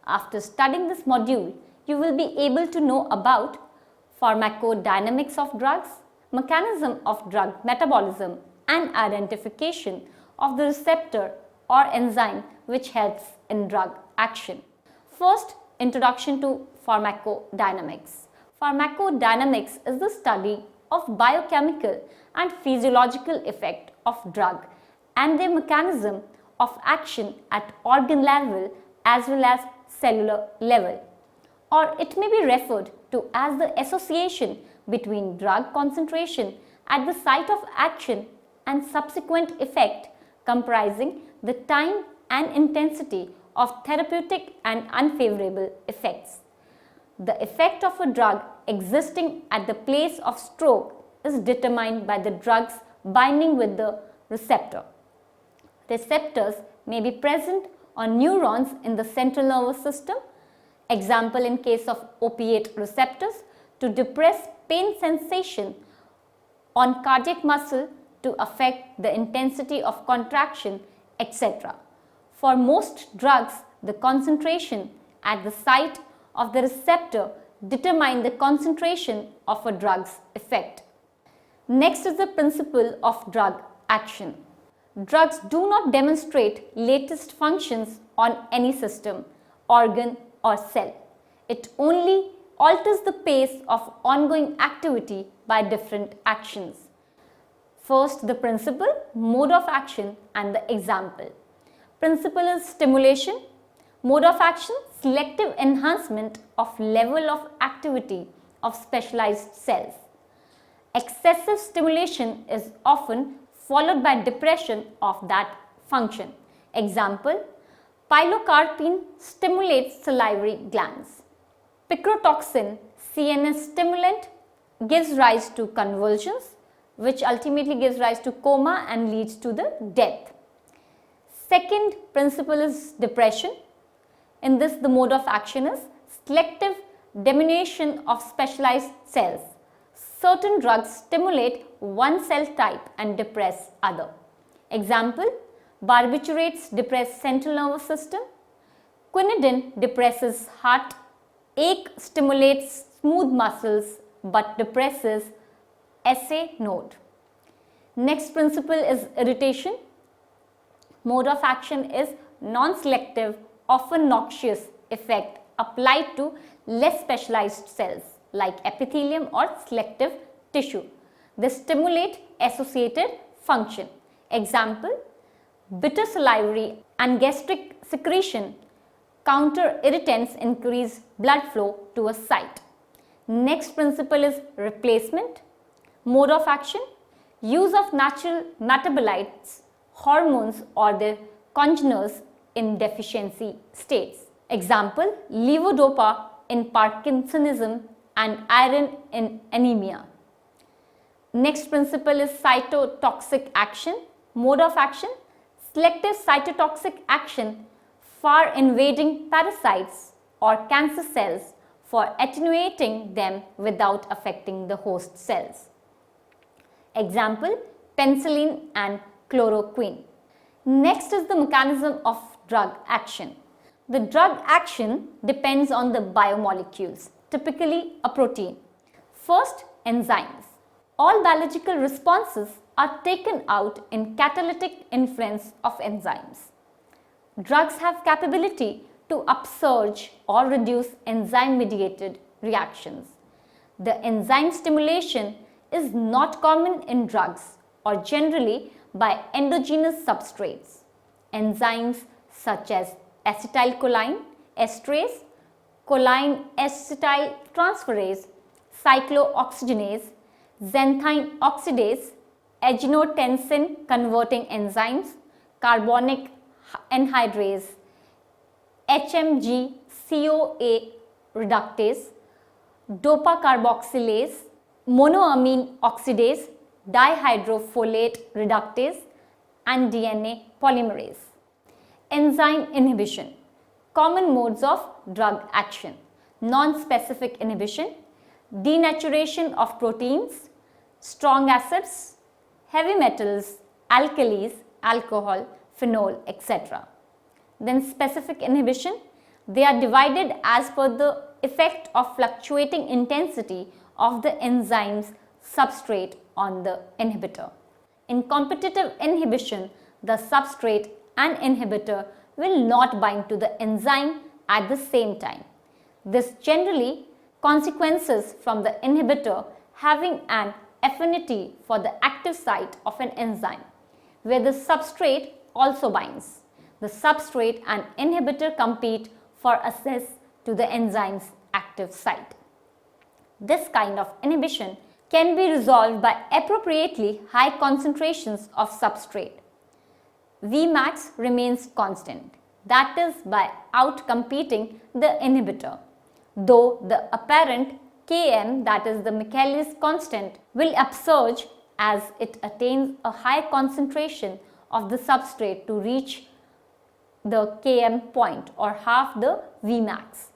After studying this module, you will be able to know about pharmacodynamics of drugs, mechanism of drug metabolism, and identification of the receptor or enzyme which helps in drug action. First, introduction to pharmacodynamics. Pharmacodynamics is the study of biochemical and physiological effect of drug and their mechanism of action at organ level as well as cellular level, or it may be referred to as the association between drug concentration at the site of action and subsequent effect, comprising the time and intensity of therapeutic and unfavorable effects. The effect of a drug existing at the place of stroke is determined by the drug's binding with the receptor. Receptors may be present on neurons in the central nervous system, example in case of opiate receptors to depress pain sensation, on cardiac muscle to affect the intensity of contraction, etc. For most drugs, the concentration at the site of the receptor determine the concentration of a drug's effect. Next is the principle of drug action. Drugs do not demonstrate latest functions on any system, organ or cell. It only alters the pace of ongoing activity by different actions. First, the principle, mode of action and the example. Principle is stimulation. Mode of action, selective enhancement of level of activity of specialized cells. Excessive stimulation is often followed by depression of that function. Example, pilocarpine stimulates salivary glands. Picrotoxin, CNS stimulant, gives rise to convulsions, which ultimately gives rise to coma and leads to the death. Second principle is depression. In this, the mode of action is selective diminution of specialized cells. Certain drugs stimulate one cell type and depress other. Example, barbiturates depress central nervous system. Quinidine depresses heart. Ache stimulates smooth muscles but depresses SA node. Next principle is irritation. Mode of action is non-selective, often noxious effect applied to less specialized cells like epithelium or selective tissue. They stimulate associated function. Example, bitter salivary and gastric secretion counter irritants increase blood flow to a site. Next principle is replacement. Mode of action, use of natural metabolites, hormones or their congeners in deficiency states. Example, levodopa in Parkinsonism and iron in anemia. Next principle is cytotoxic action. Mode of action, selective cytotoxic action, far invading parasites or cancer cells for attenuating them without affecting the host cells. Example, penicillin and chloroquine. Next is the mechanism of drug action. The drug action depends on the biomolecules, typically a protein. First, enzymes. All biological responses are taken out in catalytic influence of enzymes. Drugs have capability to upsurge or reduce enzyme-mediated reactions. The enzyme stimulation is not common in drugs or generally by endogenous substrates. Enzymes such as acetylcholine esterase, choline acetyltransferase, cyclooxygenase, xanthine oxidase, angiotensin converting enzymes, carbonic anhydrase, HMG-CoA reductase, dopa-carboxylase, monoamine oxidase, dihydrofolate reductase and DNA polymerase. Enzyme inhibition. Common modes of drug action. Non-specific inhibition, denaturation of proteins, strong acids, heavy metals, alkalis, alcohol, phenol, etc. Then specific inhibition, They are divided as per the effect of fluctuating intensity of the enzyme's substrate on the inhibitor. In competitive inhibition, the substrate and inhibitor will not bind to the enzyme at the same time. This generally consequences from the inhibitor having an affinity for the active site of an enzyme, where the substrate also binds. The substrate and inhibitor compete for access to the enzyme's active site. This kind of inhibition can be resolved by appropriately high concentrations of substrate. Vmax remains constant, that is by outcompeting the inhibitor, though the apparent Km, that is the Michaelis constant, will upsurge as it attains a high concentration of the substrate to reach the Km point or half the Vmax.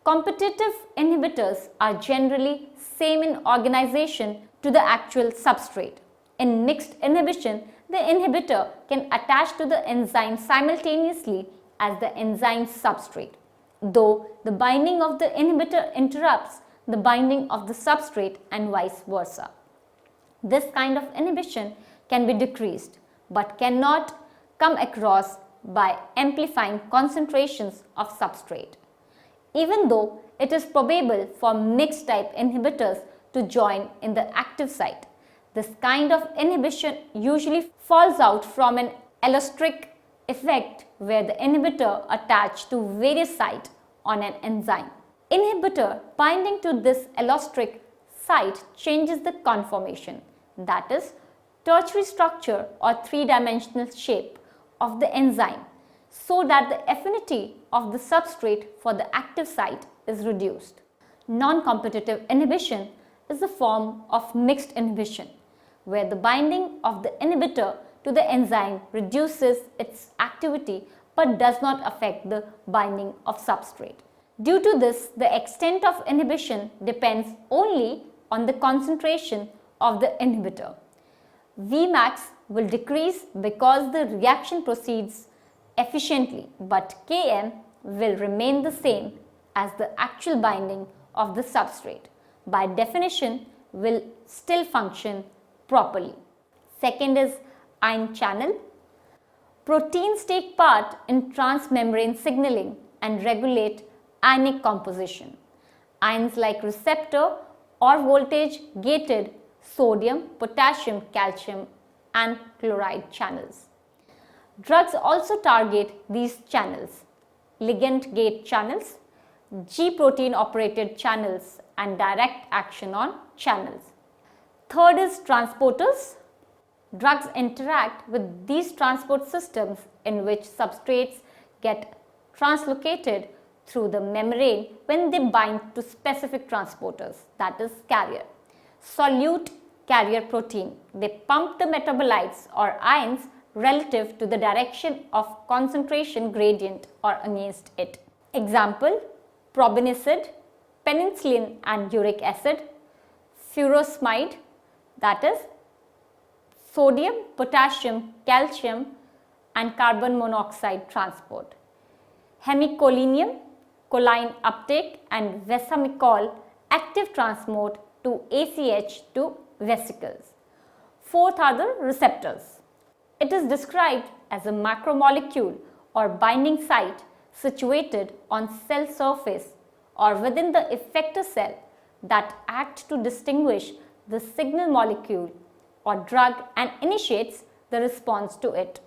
Competitive inhibitors are generally same in organization to the actual substrate. In mixed inhibition, the inhibitor can attach to the enzyme simultaneously as the enzyme's substrate, though the binding of the inhibitor interrupts the binding of the substrate and vice versa. This kind of inhibition can be decreased but cannot come across by amplifying concentrations of substrate. Even though it is probable for mixed type inhibitors to join in the active site, this kind of inhibition usually falls out from an allosteric effect where the inhibitor attached to various sites on an enzyme. Inhibitor binding to this allosteric site changes the conformation, that is, tertiary structure or three-dimensional shape of the enzyme, so that the affinity of the substrate for the active site is reduced. Non-competitive inhibition is a form of mixed inhibition, where the binding of the inhibitor to the enzyme reduces its activity but does not affect the binding of substrate. Due to this, the extent of inhibition depends only on the concentration of the inhibitor. Vmax will decrease because the reaction proceeds efficiently, but Km will remain the same as the actual binding of the substrate. By definition, will still function properly. Second is ion channel. Proteins take part in transmembrane signaling and regulate ionic composition. Ions like receptor or voltage gated sodium, potassium, calcium and chloride channels. Drugs also target these channels: ligand gate channels, G protein operated channels and direct action on channels. Third is transporters. Drugs interact with these transport systems in which substrates get translocated through the membrane when they bind to specific transporters, that is carrier. Solute carrier protein. They pump the metabolites or ions relative to the direction of concentration gradient or against it. Example: probenicid, penicillin and uric acid, furosemide, that is sodium, potassium, calcium and carbon monoxide transport. Hemicolinium, choline uptake and vesamicol active transport to ACH to vesicles. Fourth are the receptors. It is described as a macromolecule or binding site situated on cell surface or within the effector cell that act to distinguish the signal molecule or drug and initiates the response to it,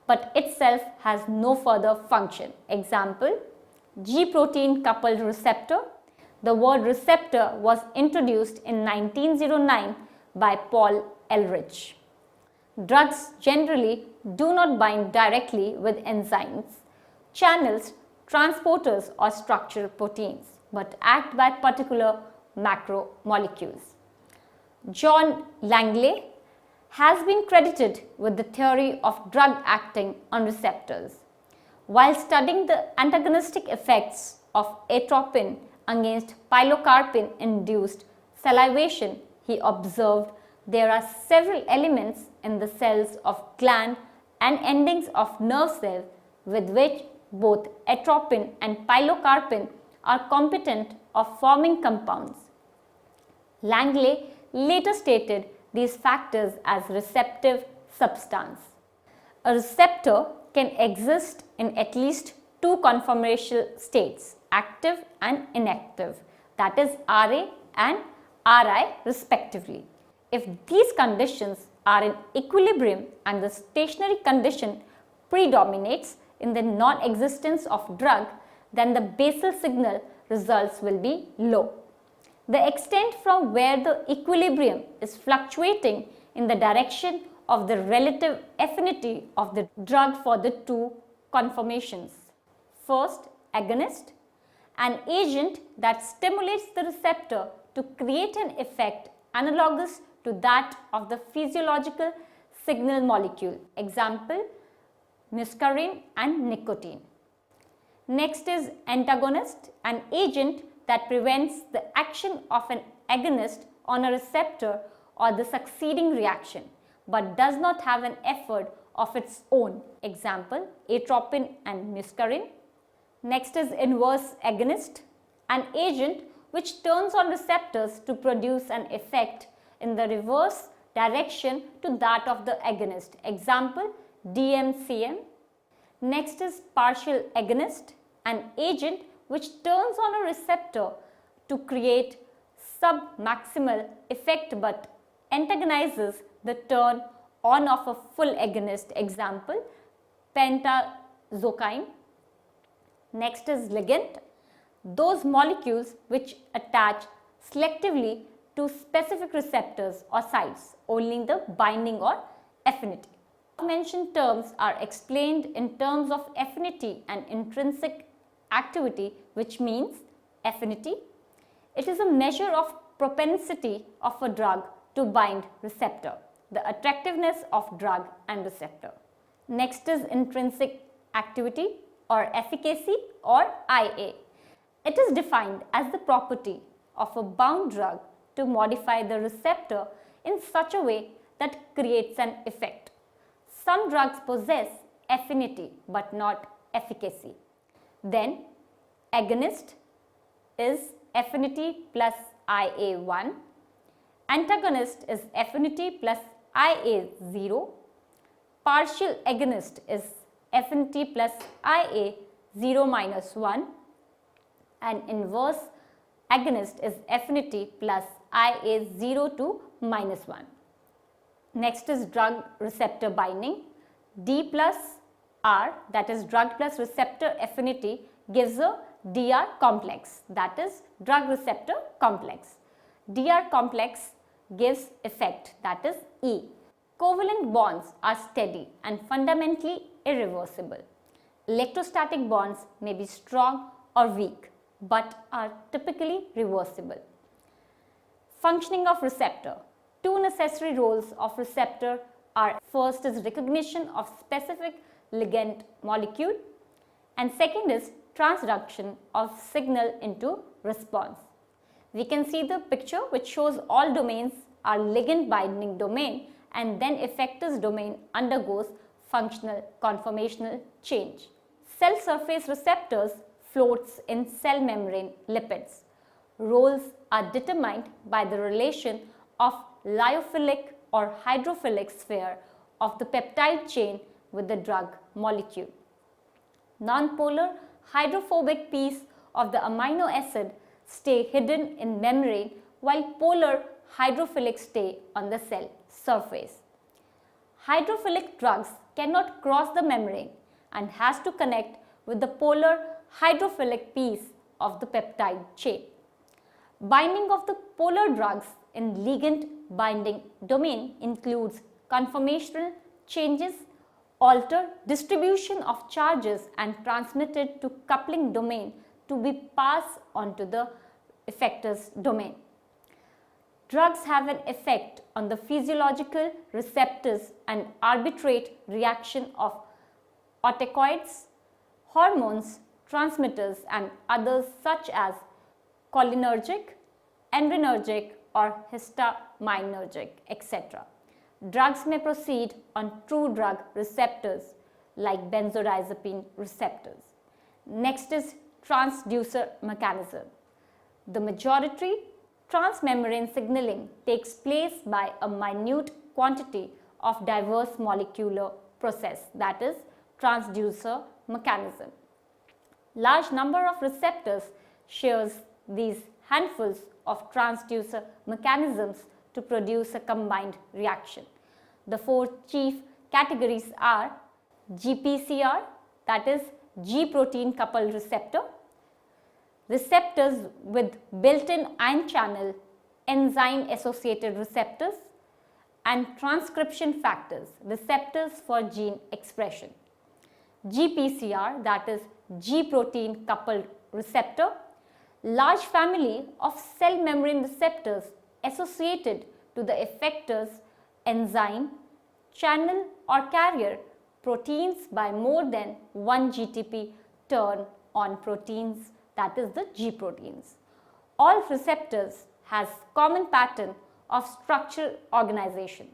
but itself has no further function. Example: G protein coupled receptor. The word receptor was introduced in 1909 by Paul Ehrlich. Drugs generally do not bind directly with enzymes, channels, transporters or structural proteins, but act by particular macromolecules. John Langley has been credited with the theory of drug acting on receptors. While studying the antagonistic effects of atropine against pilocarpine-induced salivation, he observed there are several elements in the cells of gland and endings of nerve cells with which both atropine and pilocarpine are competent of forming compounds. Langley later stated these factors as receptive substance. A receptor can exist in at least two conformational states, active and inactive, that is RA and RI respectively. If these conditions are in equilibrium and the stationary condition predominates in the non-existence of drug, then the basal signal results will be low. The extent from where the equilibrium is fluctuating in the direction of the relative affinity of the drug for the two conformations. First, agonist, an agent that stimulates the receptor to create an effect analogous to that of the physiological signal molecule. Example, muscarine and nicotine. Next is antagonist, an agent that prevents the action of an agonist on a receptor or the succeeding reaction, but does not have an effort of its own. Example, atropine and muscarine. Next is inverse agonist, an agent which turns on receptors to produce an effect in the reverse direction to that of the agonist. Example, DMCM. Next is partial agonist, an agent which turns on a receptor to create submaximal effect but antagonizes the turn on of a full agonist. Example, pentazocaine. Next is ligand, those molecules which attach selectively to specific receptors or sites only in the binding or affinity. Mentioned terms are explained in terms of affinity and intrinsic activity, which means affinity. It is a measure of propensity of a drug to bind receptor, the attractiveness of drug and receptor. Next is intrinsic activity or efficacy or IA. It is defined as the property of a bound drug to modify the receptor in such a way that creates an effect. Some drugs possess affinity but not efficacy. Then agonist is affinity plus IA1, antagonist is affinity plus IA0, partial agonist is affinity plus IA0 minus 1, and inverse agonist is affinity plus IA0 to minus 1. Next is drug receptor binding. D plus R, that is drug plus receptor affinity, gives a DR complex, that is drug receptor complex. DR complex gives effect, that is E. Covalent bonds are steady and fundamentally irreversible. Electrostatic bonds may be strong or weak but are typically reversible. Functioning of receptor. Two necessary roles of receptor are: first is recognition of specific ligand molecule, and second is transduction of signal into response. We can see the picture which shows all domains are ligand binding domain, and then effector's domain undergoes functional conformational change. Cell surface receptors floats in cell membrane lipids. Roles are determined by the relation of lyophilic or hydrophilic sphere of the peptide chain with the drug molecule. Nonpolar hydrophobic piece of the amino acid stay hidden in membrane, while polar hydrophilic stay on the cell surface. Hydrophilic drugs cannot cross the membrane and has to connect with the polar hydrophilic piece of the peptide chain. Binding of the polar drugs in ligand binding domain includes conformational changes, alter distribution of charges, and transmitted to coupling domain to be passed on to the effector's domain. Drugs have an effect on the physiological receptors and arbitrate reaction of autocoids, hormones, transmitters, and others such as cholinergic, adrenergic, or histaminergic, etc. Drugs may proceed on true drug receptors like benzodiazepine receptors. Next is transducer mechanism. The majority transmembrane signaling takes place by a minute quantity of diverse molecular process, that is transducer mechanism. Large number of receptors shares these handfuls of transducer mechanisms to produce a combined reaction. The four chief categories are GPCR, that is G protein coupled receptor, receptors with built-in ion channel, enzyme associated receptors, and transcription factors, receptors for gene expression. GPCR, that is G protein coupled receptor, large family of cell membrane receptors associated to the effectors, enzyme, channel or carrier proteins by more than one GTP turn on proteins, that is the G proteins. All receptors has common pattern of structure organization.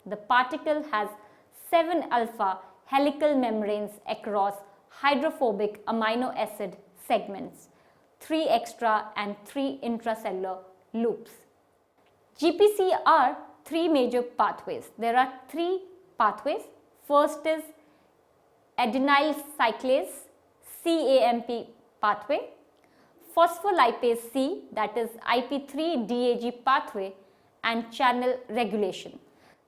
The particle has 7 alpha helical membranes across hydrophobic amino acid segments, 3 extra and 3 intracellular loops. GPCR 3 major pathways. There are 3 pathways. First is adenyl cyclase CAMP pathway, phospholipase C, that is IP3 DAG pathway, and channel regulation.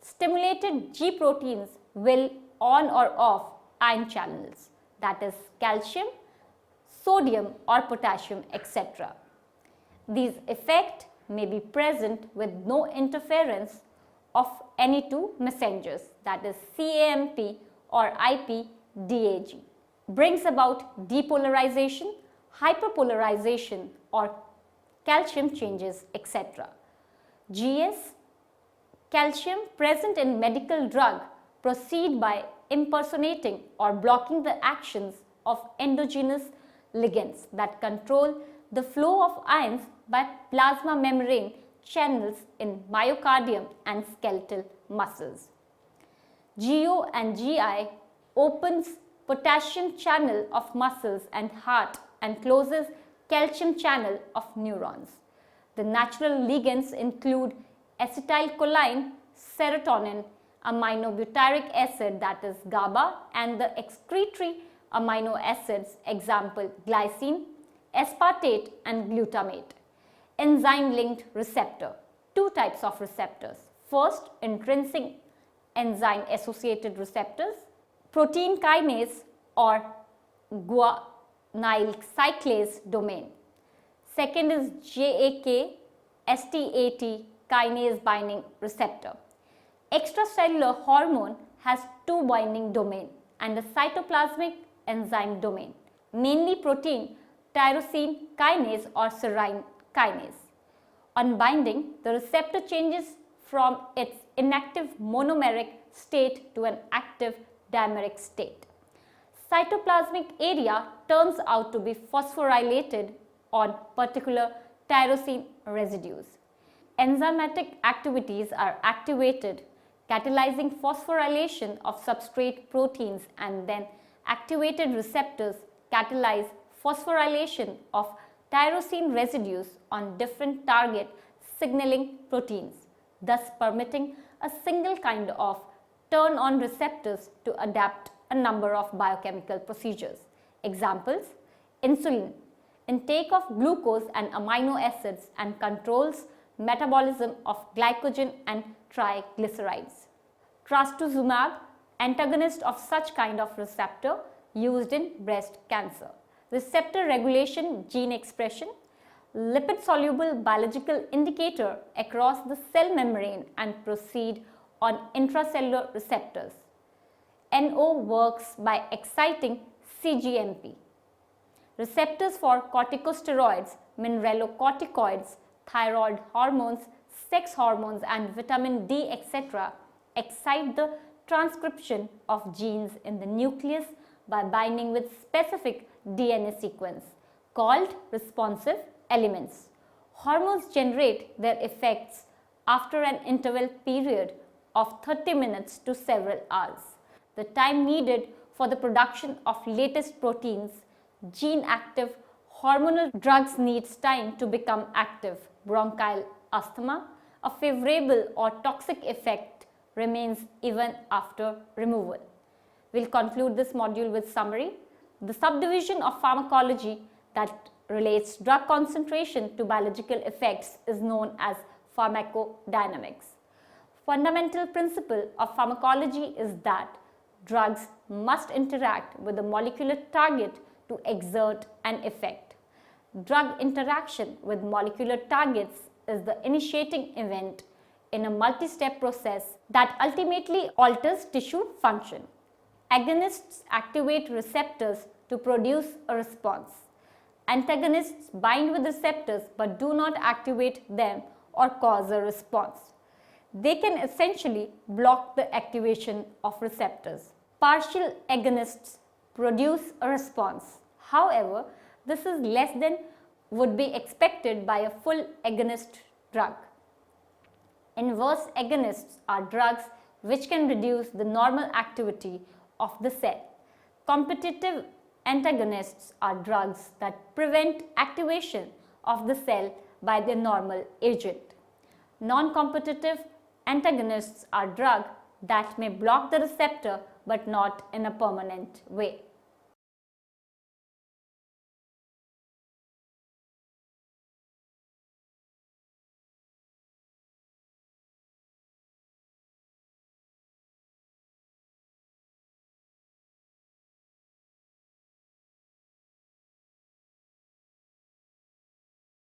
Stimulated G proteins will on or off ion channels, that is calcium, sodium or potassium, etc. These effects may be present with no interference of any two messengers, that is CAMP or IP-DAG. Brings about depolarization, hyperpolarization or calcium changes, etc. GS, calcium present in medical drug proceed by impersonating or blocking the actions of endogenous ligands that control the flow of ions by plasma membrane channels in myocardium and skeletal muscles. GO and GI opens potassium channel of muscles and heart and closes calcium channel of neurons. The natural ligands include acetylcholine, serotonin, aminobutyric acid, that is GABA, and the excretory amino acids, example glycine, aspartate and glutamate. Enzyme-linked receptor. 2 types of receptors. First, intrinsic enzyme associated receptors, protein kinase or guanylyl cyclase domain. Second is JAK STAT kinase binding receptor. Extracellular hormone has 2 binding domain and a cytoplasmic enzyme domain, mainly protein tyrosine kinase or serine kinase. On binding, the receptor changes from its inactive monomeric state to an active dimeric state. Cytoplasmic area turns out to be phosphorylated on particular tyrosine residues. Enzymatic activities are activated, catalyzing phosphorylation of substrate proteins, and then activated receptors catalyze phosphorylation of tyrosine residues on different target signaling proteins, thus permitting a single kind of turn-on receptors to adapt a number of biochemical procedures. Examples: insulin, intake of glucose and amino acids, and controls metabolism of glycogen and triglycerides. Trastuzumab, antagonist of such kind of receptor used in breast cancer. Receptor regulation gene expression, lipid-soluble biological indicator across the cell membrane and proceed on intracellular receptors. NO works by exciting CGMP. Receptors for corticosteroids, mineralocorticoids, thyroid hormones, sex hormones and vitamin D, etc. excite the transcription of genes in the nucleus by binding with specific DNA sequence called responsive elements. Hormones generate their effects after an interval period of 30 minutes to several hours. The time needed for the production of latest proteins gene-active hormonal drugs needs time to become active. Bronchial asthma, a favorable or toxic effect remains even after removal. We'll conclude this module with summary. The subdivision of pharmacology that relates drug concentration to biological effects is known as pharmacodynamics. Fundamental principle of pharmacology is that drugs must interact with the molecular target to exert an effect. Drug interaction with molecular targets is the initiating event in a multi-step process that ultimately alters tissue function. Agonists activate receptors to produce a response. Antagonists bind with receptors but do not activate them or cause a response. They can essentially block the activation of receptors. Partial agonists produce a response. However, this is less than would be expected by a full agonist drug. Inverse agonists are drugs which can reduce the normal activity of the cell. Competitive antagonists are drugs that prevent activation of the cell by their normal agent. Non-competitive antagonists are drugs that may block the receptor but not in a permanent way.